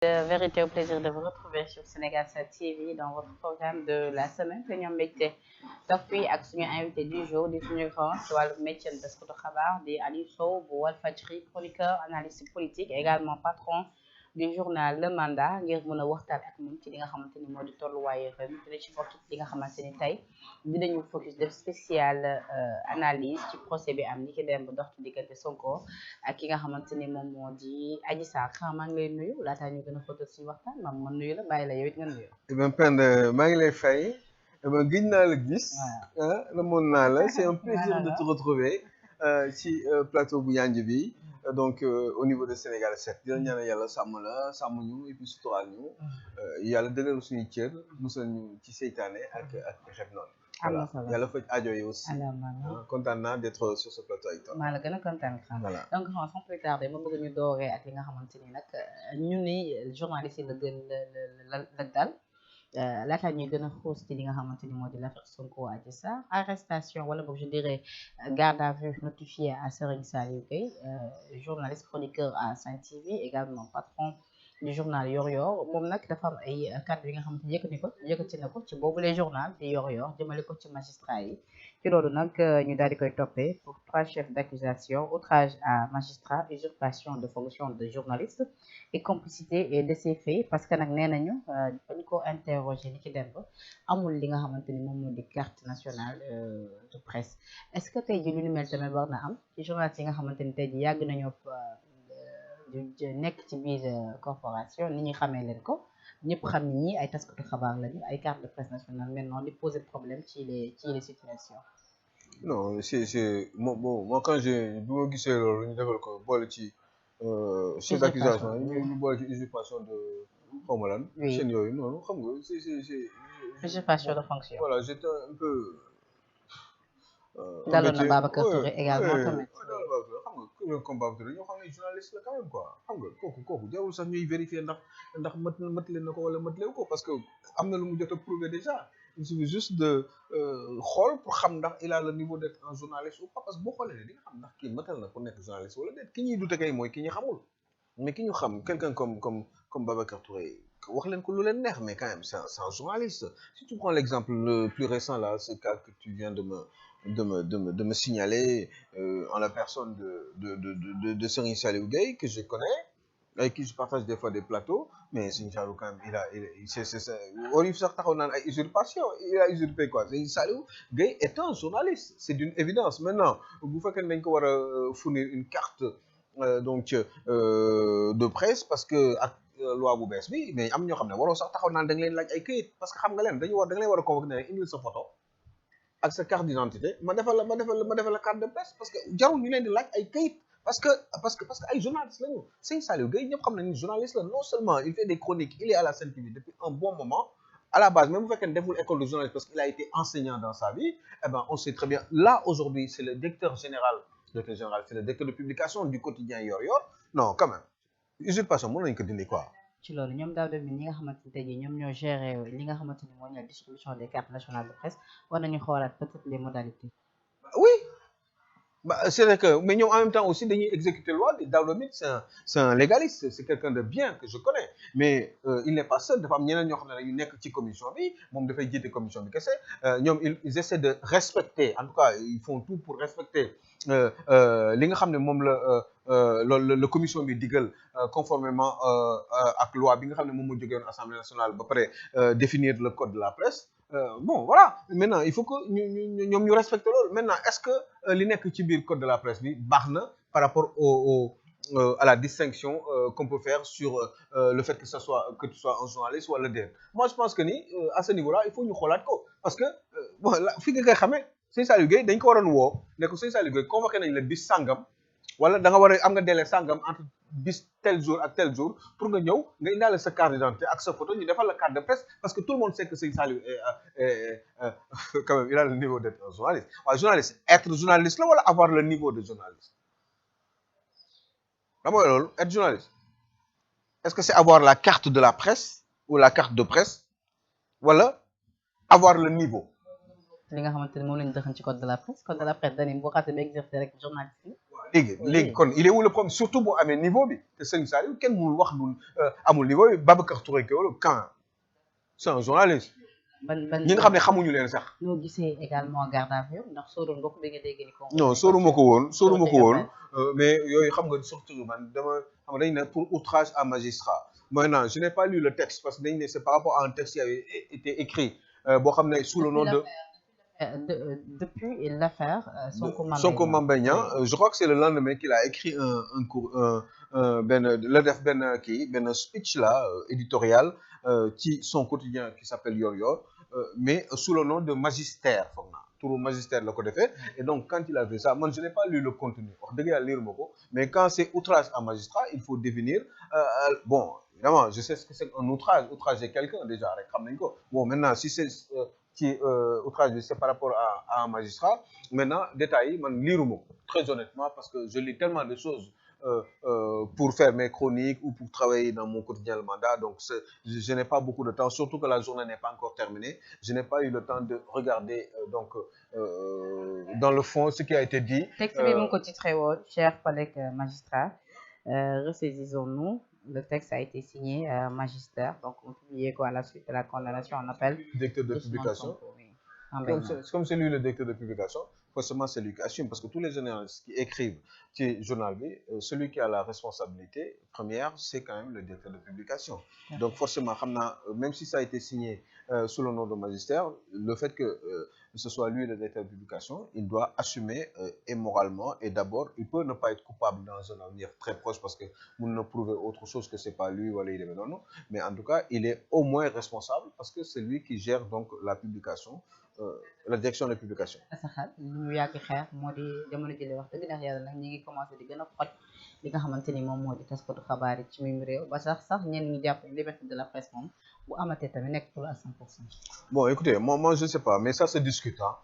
Vérité au plaisir de vous retrouver sur Sénégal 7 TV dans votre programme de la semaine te ñoom mbégte toog fii ak suñu invité du jour di suñu grand ci wàllu métier de taskatu xabaar di Aliou Sow bu Walfadjri chroniqueur analyste politique également patron du journal Le Mandat ngir mën a waxtaan ak moom ci li nga xamante ni moo di tolluwaayu réew mi dina ci bokk li nga xamante ni tey dinañu focus def spécial analyse ci procès bi am ni ki dem ba dox ci diggante Sonko ak ki nga xamante ni moom moo di Adji Sarr maa ngi lay nuyu laataa ñu gën a xóotal suñu waxtaan man nuyu la bàyyi la yow it nga nuyu. Penda maa ngi lay fay gëj naa la gis. namoon naa la c'est un plaisir de te retrouver ci plateau bu yanj bi donc au niveau de Sénégal 7 di la ñaanal yàlla sàmm ñu et puis suturaal ñu yàlla dëgëral suñu cër musal ñu ci seytaane ak xef noonu. voilà yàlla faj aajo yi aussi. kontaan naa d'être sur ce plateau avec toi. maa la gën a kontaan voilà donc sans plus tarder ma bëgg ñu dooree ak li nga xamante ni nag ñu ni journaliste yi la gën la dal laataa ñuy gën a xuus ci li nga xamante ni moo di l'affaire Sonko Adji Sarr arrestation wala boog je dirais garde à vue notifiée à Serigne Saliou Gueye journaliste chroniqueur à Sen TV également patron du journal Yoor-Yoor moom nag dafa am ay kàddu yi nga xamante ni yëkkati na ko ci boobu les journal di Yoor-Yoor jëmale ko ci magistrat yi ci loolu nag ñu daal di koy toppee pour 3 chefs d'accusation outrage à magistrat usurpation de fonction de journaliste et complicité et de ces faits parce que nag nee nañu bañ ko interroger ni ki dem ba amul li nga xamante ni moom moo di carte nationale de presse est-ce que tey ji lu ni mel tamit war na am ci journaliste yi nga xamante ni tey ji yàgg nañoo nekk ci biir corporation ni ñu xamee leen ko ñëpp xam ni ñi ay taskatu xabaar lañu ay carte de presse nationale maintenant di poser problème ci les situations. non c'est moi quand bi ma gisee loolu ñu defal ko boole ci chef d'accusation ñu boole ci usurpation de xaw ma lan chaîne yooyu noonu xam nga c'est usurpation de fonction. voilà j'étais un peu daloon na Babacar Touré également tamit. comme Babacar Touré ñoo xam ne journaliste la quand même quoi xam nga kooku jarul sax ñuy vérifier ndax mat leen na ko wala mat leew ko parce que am na lu mu jot a prouver déjà il suffit juste de xool pour xam ndax il a le niveau d'être un journaliste ou pas parce que boo xoolee di nga xam ndax kii matal na ku nekk journaliste wala déet ki ñuy dute kay mooy ki ñu xamul mais ki ñu xam quelqu'un comme Babacar Touré wax leen ko lu leen neex mais quand même c'est un journaliste si tu prends l'exemple le plus récent là ce cas que tu viens de me signaler en la personne de Serigne Saliou Gueye que je connais avec qui je partage des fois des plateaux mais Serigne Saliou quand même c'est Olif sax taxaw naan ay usurpation il a usurpé quoi Serigne Saliou Gueye est un journaliste c'est d'une évidence maintenant bu fekkee ne dañ ko war a fournir une carte donc de presse parce que ak loi bu bees bi mais am ñoo xam ne waroo sax taxaw naan da nga leen laaj ay këyit parce que xam nga leen da nga leen war a convoquer ne indil sa photo ak sa carte d'identité ma defal la carte de presse parce que jarul ñu leen di laaj ay kayit parce que ay journalistes lañu Serigne Saliou Gueye ñëpp xam nañu journaliste la non seulement il fait des chroniques il est à la Sen TV depuis un bon moment à la base même bu fekkee ne deful école de journalisme parce qu'il a été enseignant dans sa vie eh ben on sait très bien là aujourd'hui c'est le directeur général c'est le directeur de publication du quotidien Yoor-Yoor non quand même usurpation mën nañu ko dindi quoi. ci loolu ñoom daaw de ñi nga xamante ni tey jii ñoom ñoo géré li nga xamante ni moo ñëw distribution des cartes nationales de presse war nañu xoolaat peut-être les modalités. oui c'est vrai que mais ñoom en même temps aussi dañuy exécuter loi Daouda Mine c'est un légaliste c'est quelqu'un de bien que je connais mais il n'est pas seul dafa am ñeneen ñoo xam ne dañu nekk ci commission bi moom dafay jiite commission bi kese ñoom ils essaient de respecter en tout cas ils font tout pour respecter li nga xam ne moom la commission bi digal conformément ak loi bi nga xam ne moom moo jógee woon Assemblée nationale ba pare définir le code de la presse bon voilà maintenant il faut que ñoom ñu respecter loolu maintenant est-ce que li nekk ci biir code de la presse bi baax na par rapport à la distinction qu'on peut faire sur le fait que tu sois un journaliste wala déet moi je pense que ni à ce niveau-là il faut ñu xoolaat ko parce que bon fi nga koy xamee Serigne Saliou Gueye dañ ko waroon woo ne ko Serigne Saliou Gueye convoqué nañ la bis sàngam wala da nga war a am nga délai sàngam entre bis tel jour ak tel jour pour nga ñëw nga indaale sa carte d'identité ak sa photo ñu defal la carte de presse parce que tout le monde sait que Serigne Saliou quand même il a le niveau d'être un journaliste waaye journaliste être journaliste la wala avoir le niveau de journaliste da mooy loolu être journaliste est-ce que c'est avoir la carte de la presse ou la carte de presse wala avoir le niveau li nga xamante ni moom lañu dëxañ ci code de la presse dañu boo xasee ba exercer rek journaliste léegi kon il est où le problème surtout bu amee niveau bi te Serigne Saliou kenn mënul wax lu amul niveau bi Babacar Touré Kewoulo quand c'est un journaliste. ñi nga xam ne xamuñu leen sax. ñoo gisee également garde à vue ndax sóoroon nga ko bi nga dégg ni ko. non sóoruma ko woon mais yooyu xam nga surtout man dama xam nga dañ ne pour outrage à magistrat maintenant je n'ai pas lu le texte parce que dañ ne c'est par rapport à un texte qui avait été écrit boo xam ne sous le nom de. Depuis l'affaire Sonko Mame Mbaye Niang je crois que c'est le lendemain qu'il a écrit un cours benn la def benn kii benn speech là éditorial ci son quotidien qui s'appelle Yor Yor mais sous le nom de magistère foog naa turu magistère la ko defee et donc quand il a fait ça man je n'ai pas lu le contenu wax dëgg yàlla lire ma ko mais quand c'est outrage à magistrat il faut définir bon évidemment je sais ce que c'est un outrager quelqu'un déjà rek xam nañ ko bon maintenant si c'est ci outrage bi c'est par rapport à un magistrat maintenant détails yi man liiruma ko très honnêtement parce que je lis tellement de choses pour faire mes chroniques ou pour travailler dans mon quotidien le mandat donc je n'ai pas beaucoup de temps surtout que la journée n'est pas encore terminée je n'ai pas eu le temps de regarder donc dans le fond ce qui a été dit. Texte bi mu ngi ko titré woon chers collègues magistrats ressaisissons-nous. Le texte a été signé magistère, donc on publié quoi à la suite de la condamnation en appel. Directeur de publication. Comme c'est lui le directeur de publication, forcément c'est lui qui assume parce que tous les journalistes qui écrivent ci journal bi celui qui a la responsabilité première c'est quand même le directeur de publication. Donc forcément xam naa même si ça a été signé sous le nom de magistère le fait que ce soit lui le directeur de publication il doit assumer et moralement et d'abord il peut ne pas être coupable dans un avenir très proche parce que mun na prouver autre chose que c'est pas lui wala yu demee noonu mais en tout cas il est au moins responsable parce que c'est lui qui gère donc la publication la direction de publication. saxal lu ñu yàgg xeex moo di jamono jëlee wax dëgg neex yàlla nag ñi ngi commencé di gën a xoj li nga xamante ni moom moo di taskatu xabaar yi ci mim réew ba sax ñenn ñi jàpp liberté de la presse moom bu amatee tamit nekkatul à 100%. Bon écoutez moi je sais pas mais ça se discute hein.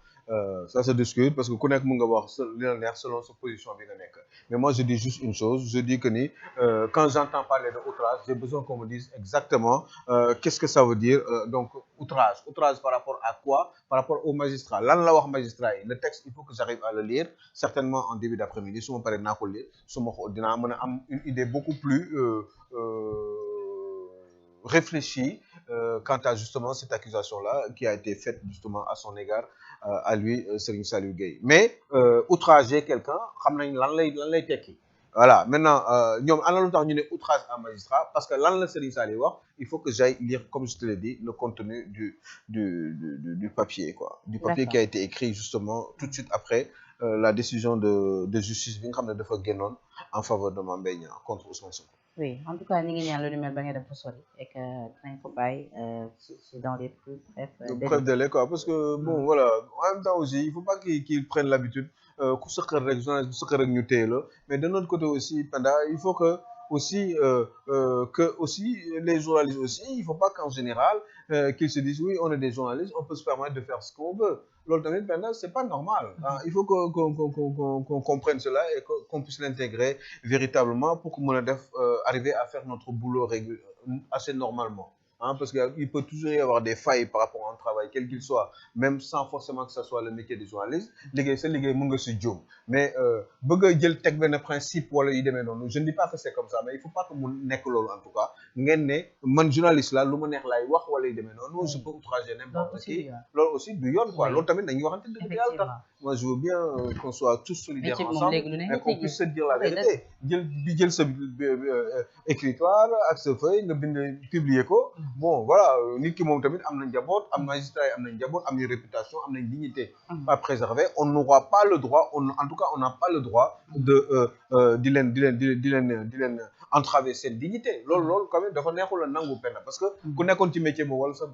Ça se discute parce que ku nekk mën nga wax li la neex selon sa position bi nga nekk mais moi je dis juste une chose je dis que ni quand j'entends parler de outrage j'ai besoin qu'on me dise exactement qu'est-ce que ça veut dire donc outrage par rapport à quoi par rapport au magistrat lan la wax magistrat yi le texte il faut que j'arrive à le lire certainement en début d'après-midi su ma paree naa ko lire su ma ko dinaa mën a am une idée beaucoup plus réfléchie quant à justement cette accusation-là qui a été faite justement à son égard à lui Serigne Saliou Gueye mais outrager quelqu'un xam nañ lan lay tekki voilà maintenant ñoom ana lu tax ñu ne outrage à magistrat parce que lan la Serigne Saliou wax il faut que j'aille lire comme je te l'ai dit le contenu du papier quoi du papier qui a été écrit justement tout de suite après la décision de justice bi nga xam ne dafa génnoon en faveur de Mame Mbaye Niang contre Ousmane Sonko. Oui, en tout cas, ñu ngi ñaan lu ni mel ba nga dem fa sori et que dinañ ko bàyyi ci dans les plus brefs délais quoi parce que bon voilà en même temps aussi il faut pas qu'ils prennent l'habitude ku sëqal rek journaliste bu sëqal rek ñu téye la mais de notre côté aussi Penda il faut que aussi les journalistes aussi il faut pas qu'en général qu'ils se disent oui on est des journalistes on peut se permettre de faire ce qu'on veut loolu tamit maintenant c'est pas normal hein. Il faut qu'on comprenne cela et qu'on puisse l'intégrer véritablement pour que mën a def arriver à faire notre boulot assez normalement hein, parce qu'il peut toujours y avoir des failles par rapport à un travail quel qu'il soit même sans forcément que ça soit le métier de journaliste liggéey sa liggéey mën nga si juum mais bëgg a jël teg benn principe wala yu demee noonu je ne dis pas que c'est comme ça mais il faut pas que mu nekk loolu en tout cas ngeen ne man journaliste la lu ma neex laay wax wala yu demee noonu je peux outrager n'importe qui loolu aussi du yoon quoi loolu tamit dañuy waxante dëgg yàlla tax moi je veux bien qu'on soit tous solidaires ensemble et qu'on puisse se dire la vérité jël sa écritoire ak sa feuille nga bind publier ko bon voilà nit ki moom tamit am na njaboot am magistrat yi am na njaboot am na réputation am na dignité à préserver on n'aura pas le droit en tout cas on n'a pas le droit de di leen entraver cette dignité loolu quand même dafa neexul a nangu penn parce que ku nekkoon ci métier boobu wala sa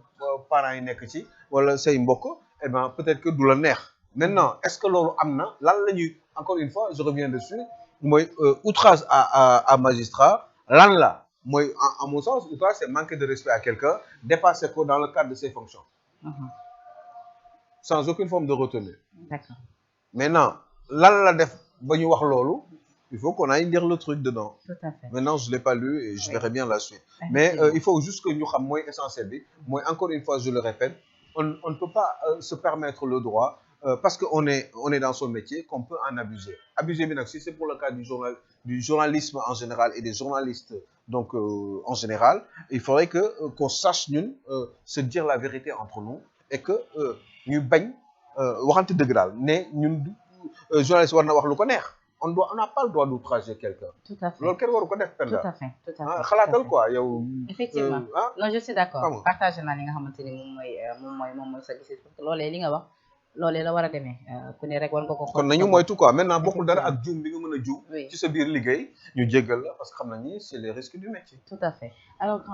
parents yi nekk ci wala say mbokk eh ben peut-être que du la neex maintenant est-ce que loolu am na lan la ñuy encore une fois je reviens dessus mooy outrage à magistrat lan la mooy en mon sens outrage c'est manquer de respect à quelqu'un dépasser ko dans le cadre de ses fonctions sans aucune forme de retenue. D'accord. Maintenant lan la def ba ñu wax loolu il faut qu'on aille lire le truc dedans. Tout à fait. Maintenant je l'ai pas lu et je verrai bien la suite mais il faut juste que ñu xam mooy essentiel bi mooy encore une fois je le répète on ne peut pas se permettre le droit parce que on est dans son métier qu'on peut en abuser abuser bi nag si c'est pour le cas du journalisme en général et des journalistes donc en général il faudrait que qu'on sache ñun se dire la vérité entre nous et que ñu bañ waxante dëgg daal ne ñun journaliste war na wax lu ko neex on n'a pas le droit d'outrager quelqu'un. Tout à fait loolu kenn waru ko def. tout à fait tout à fait xalaatal quoi yow. effectivement non je suis d'accord partagé naa li nga xamante ni moom mooy sa gis parce que loolee li nga wax loolee la war a demee ku ne rek war nga ko. kon nañu moytu quoi maintenant bokkul dara ak juum bi nga mën a juum. oui ci sa biir liggéey ñu jéggal la parce que xam nañu ni c'est les risques du métier. tout à fait alors.